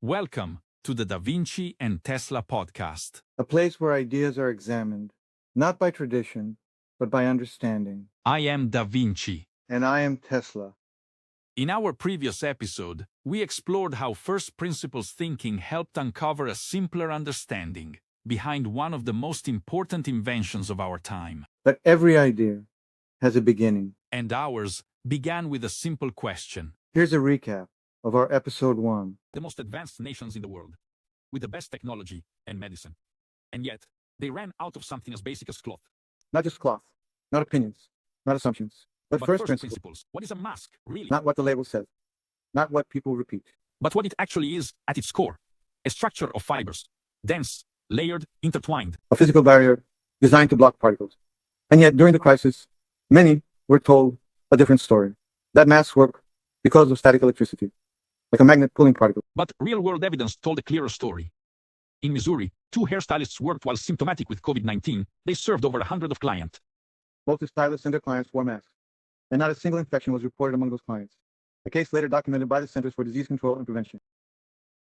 Welcome to the Da Vinci and Tesla podcast. A place where ideas are examined, not by tradition, but by understanding. I am Da Vinci. And I am Tesla. In our previous episode, we explored how first principles thinking helped uncover a simpler understanding behind one of the most important inventions of our time. But every idea has a beginning. And ours began with a simple question. Here's a recap of our episode 1. The most advanced nations in the world, with the best technology and medicine. And yet, they ran out of something as basic as cloth. Not just cloth, not opinions, not assumptions, but first principles. What is a mask, really? Not what the label says, not what people repeat. But what it actually is at its core. A structure of fibers, dense, layered, intertwined. A physical barrier designed to block particles. And yet, during the crisis, many were told a different story. That masks work because of static electricity, like a magnet pulling particles. But real-world evidence told a clearer story. In Missouri, 2 hairstylists worked while symptomatic with COVID-19. They served over 100 of clients. Both the stylists and their clients wore masks, and not a single infection was reported among those clients. A case later documented by the Centers for Disease Control and Prevention.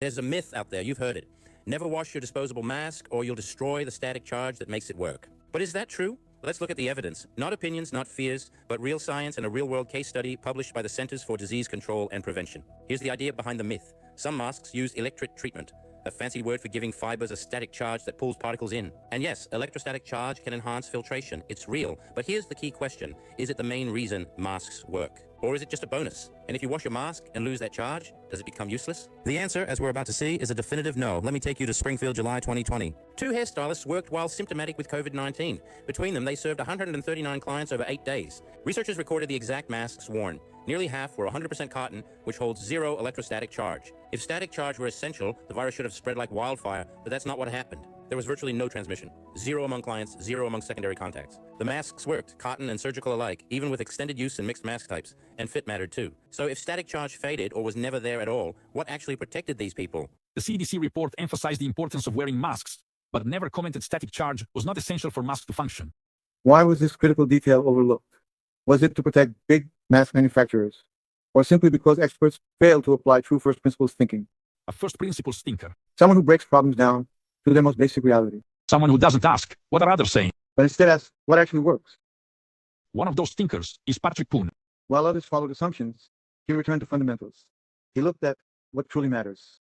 There's a myth out there, you've heard it. Never wash your disposable mask or you'll destroy the static charge that makes it work. But is that true? Let's look at the evidence. Not opinions, not fears, but real science and a real-world case study published by the Centers for Disease Control and Prevention. Here's the idea behind the myth. Some masks use electric treatment, a fancy word for giving fibers a static charge that pulls particles in. And yes, electrostatic charge can enhance filtration. It's real. But here's the key question. Is it the main reason masks work? Or is it just a bonus? And if you wash your mask and lose that charge, does it become useless? The answer, as we're about to see, is a definitive no. Let me take you to Springfield, July 2020. 2 hairstylists worked while symptomatic with COVID-19. Between them, they served 139 clients over 8 days. Researchers recorded the exact masks worn. Nearly half were 100% cotton, which holds 0 electrostatic charge. If static charge were essential, the virus should have spread like wildfire, but that's not what happened. There was virtually no transmission. 0 among clients, 0 among secondary contacts. The masks worked, cotton and surgical alike, even with extended use in mixed mask types, and fit mattered too. So if static charge faded or was never there at all, what actually protected these people? The CDC report emphasized the importance of wearing masks, but never commented static charge was not essential for masks to function. Why was this critical detail overlooked? Was it to protect big mask manufacturers, or simply because experts failed to apply true first principles thinking? A first principles thinker. Someone who breaks problems down to their most basic reality. Someone who doesn't ask, what are others saying? But instead asks, what actually works? One of those thinkers is Poon. While others followed assumptions, he returned to fundamentals. He looked at what truly matters.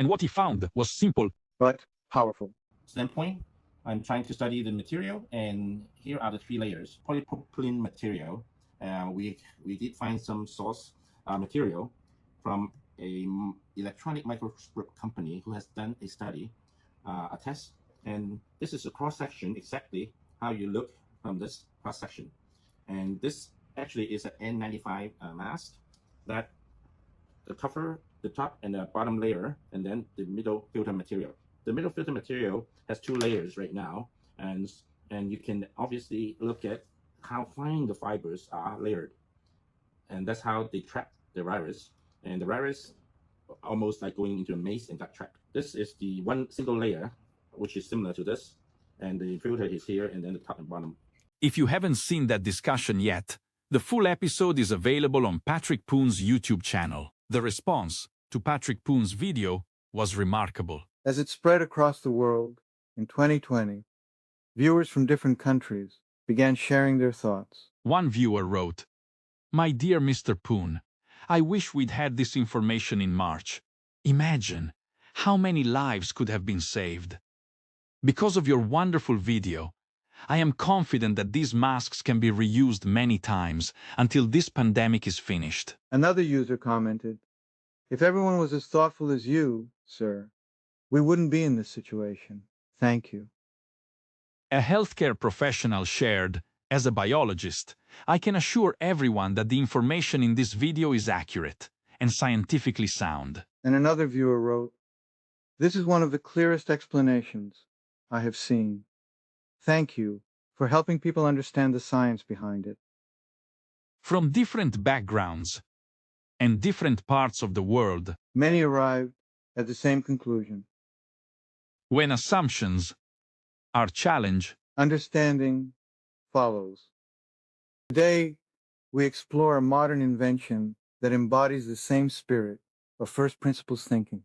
And what he found was simple, but powerful. Standpoint, I'm trying to study the material, and here are the 3 layers. Polypropylene material. We did find some source material from a electronic microscope company who has done a study, a test, and this is a cross-section, exactly how you look from this cross-section. And this actually is an N95 mask that the cover, the top and the bottom layer, and then the middle filter material. The middle filter material has 2 layers right now, and you can obviously look at how fine the fibers are layered. And that's how they trap the virus. And the virus almost like going into a maze in that trap. This is the one single layer, which is similar to this. And the filter is here, and then the top and bottom. If you haven't seen that discussion yet, the full episode is available on Poon's YouTube channel. The response to Poon's video was remarkable. As it spread across the world in 2020, viewers from different countries began sharing their thoughts. One viewer wrote, "My dear Mr. Poon, I wish we'd had this information in March. Imagine how many lives could have been saved. Because of your wonderful video, I am confident that these masks can be reused many times until this pandemic is finished." Another user commented, "If everyone was as thoughtful as you, sir, we wouldn't be in this situation. Thank you." A healthcare professional shared, "As a biologist, I can assure everyone that the information in this video is accurate and scientifically sound." And another viewer wrote, "This is one of the clearest explanations I have seen. Thank you for helping people understand the science behind it." From different backgrounds and different parts of the world, many arrived at the same conclusion. When assumptions are challenged, understanding follows. Today, we explore a modern invention that embodies the same spirit of first principles thinking.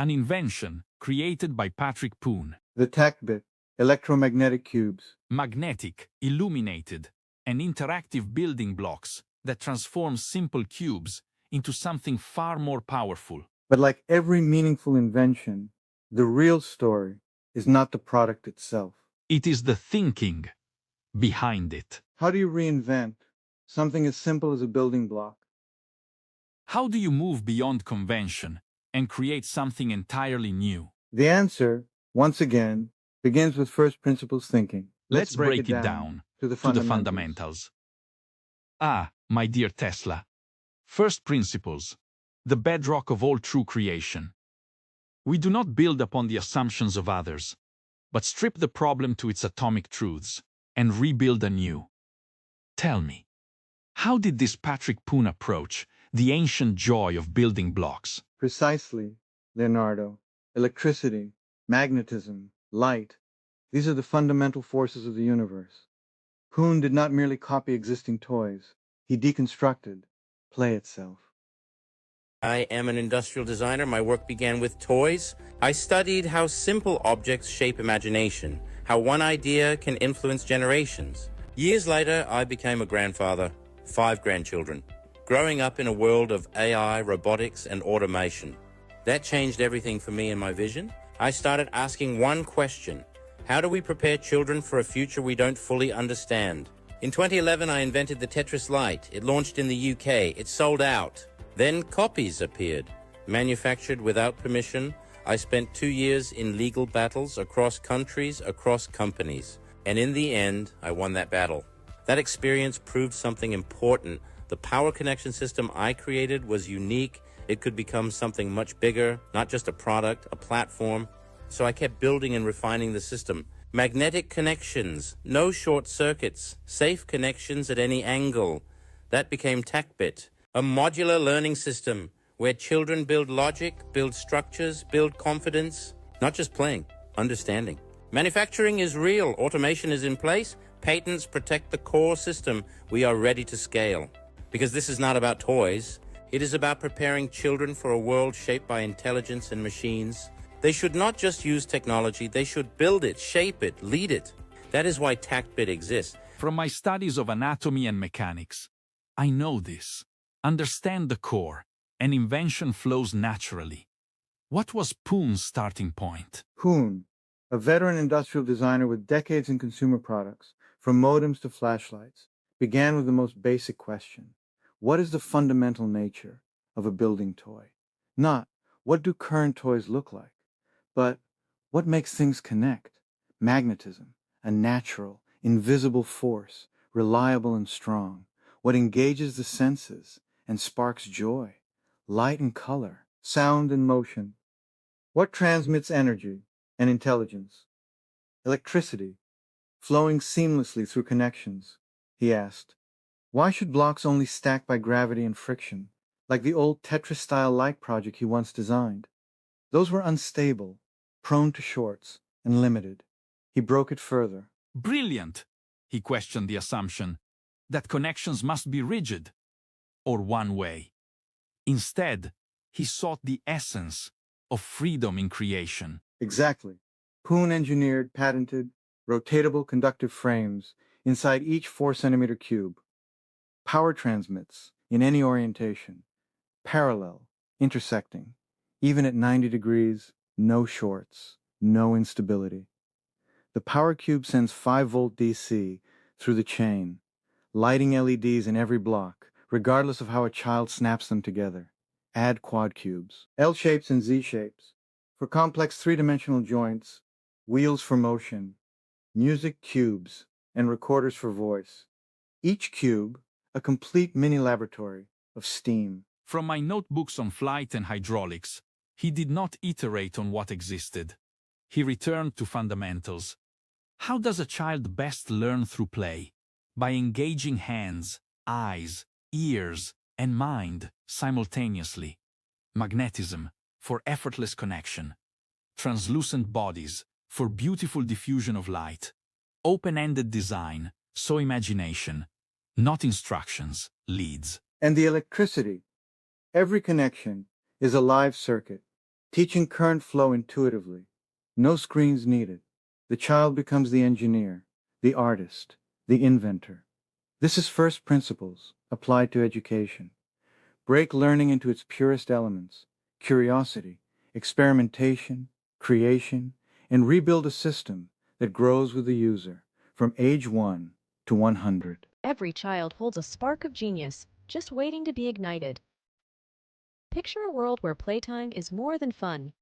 an invention created by Patrick Poon. The Tactbit, electromagnetic cubes. Magnetic, illuminated, and interactive building blocks that transform simple cubes into something far more powerful. But like every meaningful invention, the real story is not the product itself. It is the thinking behind it. How do you reinvent something as simple as a building block? How do you move beyond convention and create something entirely new? The answer, once again, begins with first principles thinking. Let's break it down to the to the fundamentals. fundamentals. My dear Tesla. First principles, the bedrock of all true creation. We do not build upon the assumptions of others, but strip the problem to its atomic truths and rebuild anew. Tell me, how did this Patrick Poon approach the ancient joy of building blocks? Precisely, Leonardo. Electricity, magnetism, light. These are the fundamental forces of the universe. Poon did not merely copy existing toys. He deconstructed play itself. I am an industrial designer. My work began with toys. I studied how simple objects shape imagination, how one idea can influence generations. Years later, I became a grandfather, 5 grandchildren, growing up in a world of AI, robotics, and automation. That changed everything for me and my vision. I started asking one question: how do we prepare children for a future we don't fully understand? In 2011, I invented the Tetris light. It launched in the UK. It sold out. Then copies appeared, manufactured without permission. I spent 2 years in legal battles across countries, across companies. And in the end, I won that battle. That experience proved something important. The power connection system I created was unique. It could become something much bigger, not just a product, a platform. So I kept building and refining the system. Magnetic connections, no short circuits, safe connections at any angle. That became Tactbit, a modular learning system where children build logic, build structures, build confidence, not just playing, understanding. Manufacturing is real, automation is in place, patents protect the core system. We are ready to scale. Because this is not about toys, it is about preparing children for a world shaped by intelligence and machines. They should not just use technology, they should build it, shape it, lead it. That is why Tactbit exists. From my studies of anatomy and mechanics, I know this. Understand the core, and invention flows naturally. What was Poon's starting point? Poon, a veteran industrial designer with decades in consumer products, from modems to flashlights, began with the most basic question: what is the fundamental nature of a building toy? Not, what do current toys look like? But, what makes things connect? Magnetism, a natural, invisible force, reliable and strong. What engages the senses and sparks joy? Light and color, sound and motion. What transmits energy and intelligence? Electricity, flowing seamlessly through connections. He asked, why should blocks only stack by gravity and friction, like the old Tetris-style light project he once designed? Those were unstable, prone to shorts, and limited. He broke it further. Brilliant! He questioned the assumption that connections must be rigid or one way. Instead, he sought the essence of freedom in creation. Exactly. Poon engineered patented, rotatable conductive frames inside each 4-centimeter cube. Power transmits in any orientation, parallel, intersecting, even at 90 degrees, no shorts, no instability. The power cube sends 5-volt DC through the chain, lighting LEDs in every block, regardless of how a child snaps them together. Add quad cubes, L shapes and Z shapes, for complex 3-dimensional joints, wheels for motion, music cubes, and recorders for voice. Each cube, a complete mini laboratory of steam. From my notebooks on flight and hydraulics, he did not iterate on what existed. He returned to fundamentals. How does a child best learn through play? By engaging hands, eyes, ears, and mind simultaneously. Magnetism for effortless connection. Translucent bodies for beautiful diffusion of light. Open-ended design, so imagination, not instructions, leads. And the electricity. Every connection is a live circuit, teaching current flow intuitively. No screens needed. The child becomes the engineer, the artist, the inventor. This is first principles applied to education. Break learning into its purest elements: curiosity, experimentation, creation, and rebuild a system that grows with the user from age 1 to 100. Every child holds a spark of genius, just waiting to be ignited. Picture a world where playtime is more than fun.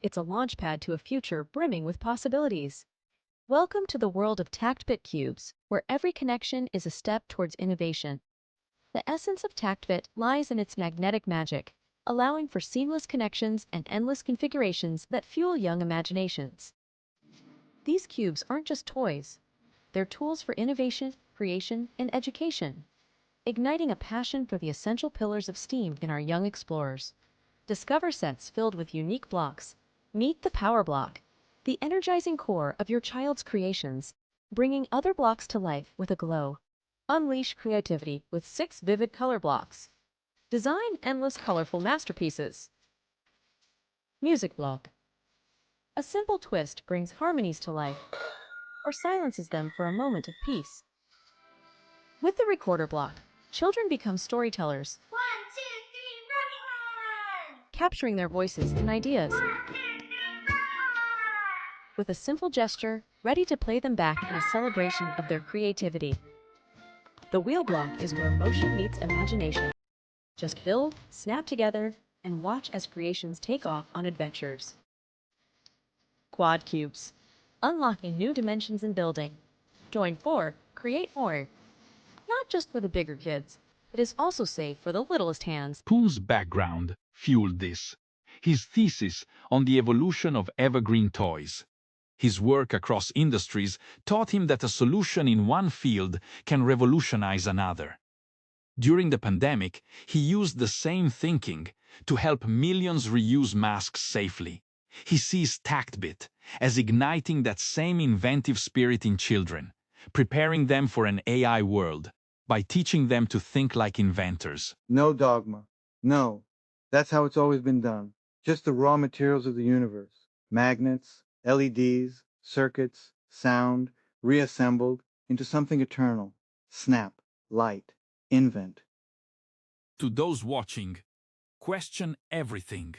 It's a launchpad to a future brimming with possibilities. Welcome to the world of Tactbit cubes, where every connection is a step towards innovation. The essence of Tactbit lies in its magnetic magic, allowing for seamless connections and endless configurations that fuel young imaginations. These cubes aren't just toys. They're tools for innovation, creation, and education, igniting a passion for the essential pillars of STEAM in our young explorers. Discover sets filled with unique blocks. Meet the Power Block, the energizing core of your child's creations, bringing other blocks to life with a glow. Unleash creativity with 6 vivid color blocks. Design endless colorful masterpieces. Music block. A simple twist brings harmonies to life, or silences them for a moment of peace. With the recorder block, children become storytellers, 1, 2, 3, run! capturing their voices and ideas. 1, 2, 3, run! With a simple gesture, ready to play them back in a celebration of their creativity. The wheel block is where motion meets imagination. Just build, snap together, and watch as creations take off on adventures. Quad cubes, unlocking new dimensions in building. Join 4, create more. Not just for the bigger kids, it is also safe for the littlest hands. Poon's background fueled this. His thesis on the evolution of evergreen toys. His work across industries taught him that a solution in one field can revolutionize another. During the pandemic, he used the same thinking to help millions reuse masks safely. He sees Tactbit as igniting that same inventive spirit in children, preparing them for an AI world by teaching them to think like inventors. No dogma. No, that's how it's always been done. Just the raw materials of the universe: magnets, LEDs, circuits, sound, reassembled into something eternal. Snap, light, invent. To those watching, question everything.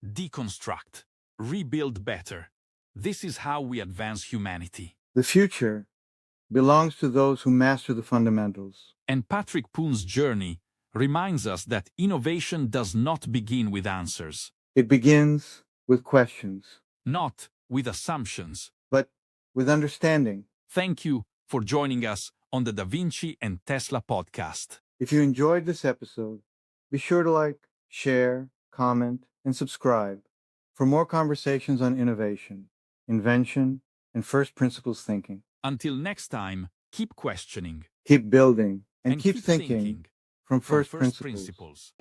Deconstruct. Rebuild better. This is how we advance humanity. The future belongs to those who master the fundamentals. And Patrick Poon's journey reminds us that innovation does not begin with answers, It begins with questions, not with assumptions. but with understanding. Thank you for joining us on the Da Vinci and Tesla podcast. If you enjoyed this episode, be sure to like, share, comment, and subscribe for more conversations on innovation, invention, and first principles thinking. Until next time, keep questioning Keep building and and keep thinking from from first principles. principles.